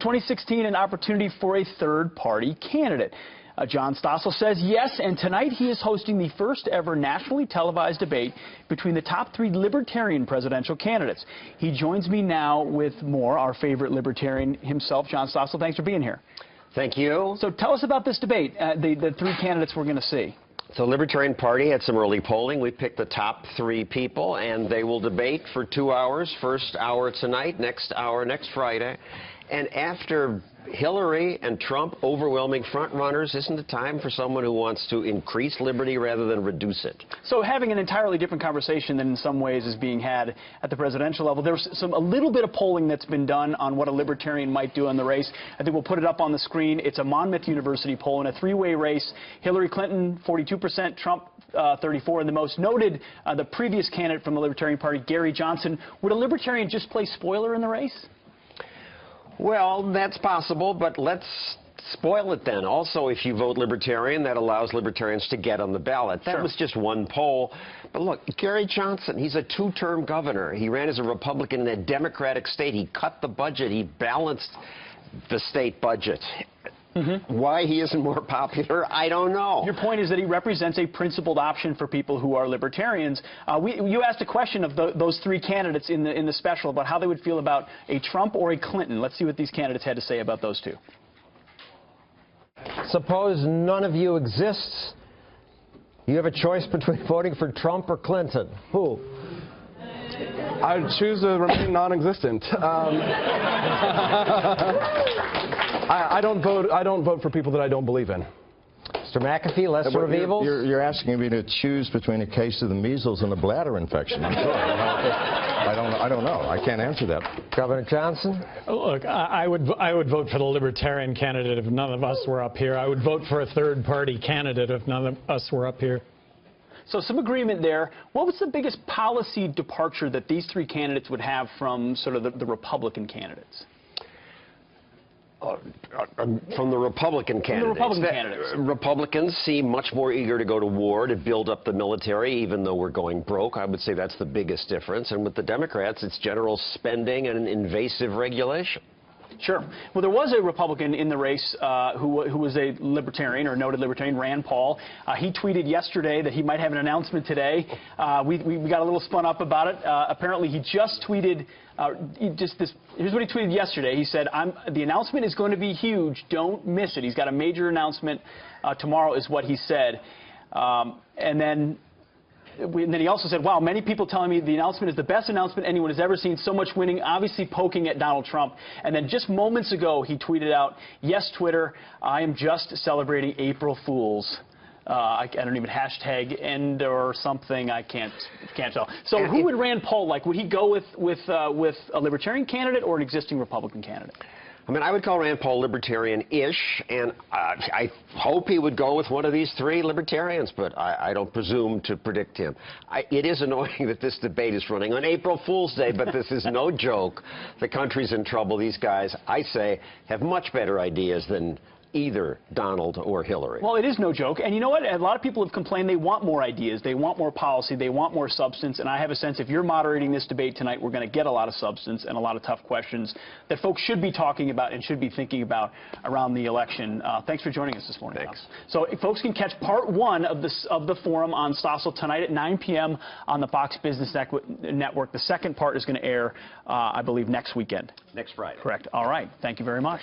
2016 an opportunity for a third-party candidate? John Stossel says yes, and tonight he is hosting the first ever nationally televised debate between the top three libertarian presidential candidates. He joins me now with more, our favorite libertarian himself, John Stossel. Thanks for being here. Thank you. So tell us about this debate, the three candidates we're going to see. So Libertarian Party had some early polling. We picked the top three people, and they will debate for 2 hours. First hour tonight, next hour next Friday. And after Hillary and Trump, overwhelming front runners, isn't it time for someone who wants to increase liberty rather than reduce it? So having an entirely different conversation than in some ways is being had at the presidential level. There's a little bit of polling that's been done on what a libertarian might do in the race. I think we'll put it up on the screen. It's a Monmouth University poll in a three-way race. Hillary Clinton, 42%, Trump, 34%, and the most noted, the previous candidate from the Libertarian Party, Gary Johnson. Would a libertarian just play spoiler in the race? Well, that's possible, but let's spoil it then. Also, if you vote Libertarian, that allows Libertarians to get on the ballot. That was just one poll. But look, Gary Johnson, he's a two-term governor. He ran as a Republican in a Democratic state. He cut the budget. He balanced the state budget. Why he isn't more popular, I don't know. Your point is that he represents a principled option for people who are libertarians. You asked a question of those three candidates in the special about how they would feel about a Trump or a Clinton. Let's see what these candidates had to say about those two. Suppose none of you exists. You have a choice between voting for Trump or Clinton. Who? I'd choose to remain non-existent. I don't vote for people that I don't believe in. Mr. McAfee, lesser of evils? You're asking me to choose between a case of the measles and a bladder infection. I'm sorry. I don't know. I can't answer that. Governor Johnson? Look, I would vote for the Libertarian candidate if none of us were up here. I would vote for a third-party candidate if none of us were up here. So some agreement there. What was the biggest policy departure that these three candidates would have from sort of the Republican candidates? From the Republican candidates. Republicans seem much more eager to go to war, to build up the military, even though we're going broke. I would say that's the biggest difference. And with the Democrats, it's general spending and invasive regulation. Sure. Well, there was a Republican in the race who was a libertarian, or noted libertarian, Rand Paul. He tweeted yesterday that he might have an announcement today. We got a little spun up about it. Apparently, he just tweeted, here's what he tweeted yesterday. He said, the announcement is going to be huge. Don't miss it. He's got a major announcement tomorrow, is what he said. And then he also said, wow, many people telling me the announcement is the best announcement anyone has ever seen, so much winning, obviously poking at Donald Trump. And then just moments ago, he tweeted out, yes, Twitter, I am just celebrating April Fools. I don't even hashtag end or something. I can't tell. So who would Rand Paul like? Would he go with a Libertarian candidate or an existing Republican candidate? I mean, I would call Rand Paul libertarian-ish, and I hope he would go with one of these three libertarians, but I don't presume to predict him. It is annoying that this debate is running on April Fool's Day, but this is no joke. The country's in trouble. These guys, I say, have much better ideas than either Donald or Hillary. Well, it is no joke. And you know what? A lot of people have complained they want more ideas, they want more policy, they want more substance. And I have a sense if you're moderating this debate tonight, we're going to get a lot of substance and a lot of tough questions that folks should be talking about and should be thinking about around the election. Thanks for joining us this morning. Thanks. So folks can catch part one of the forum on Stossel tonight at 9 p.m. on the Fox Business Network. The second part is going to air, I believe, next weekend. Next Friday. Correct. All right. Thank you very much.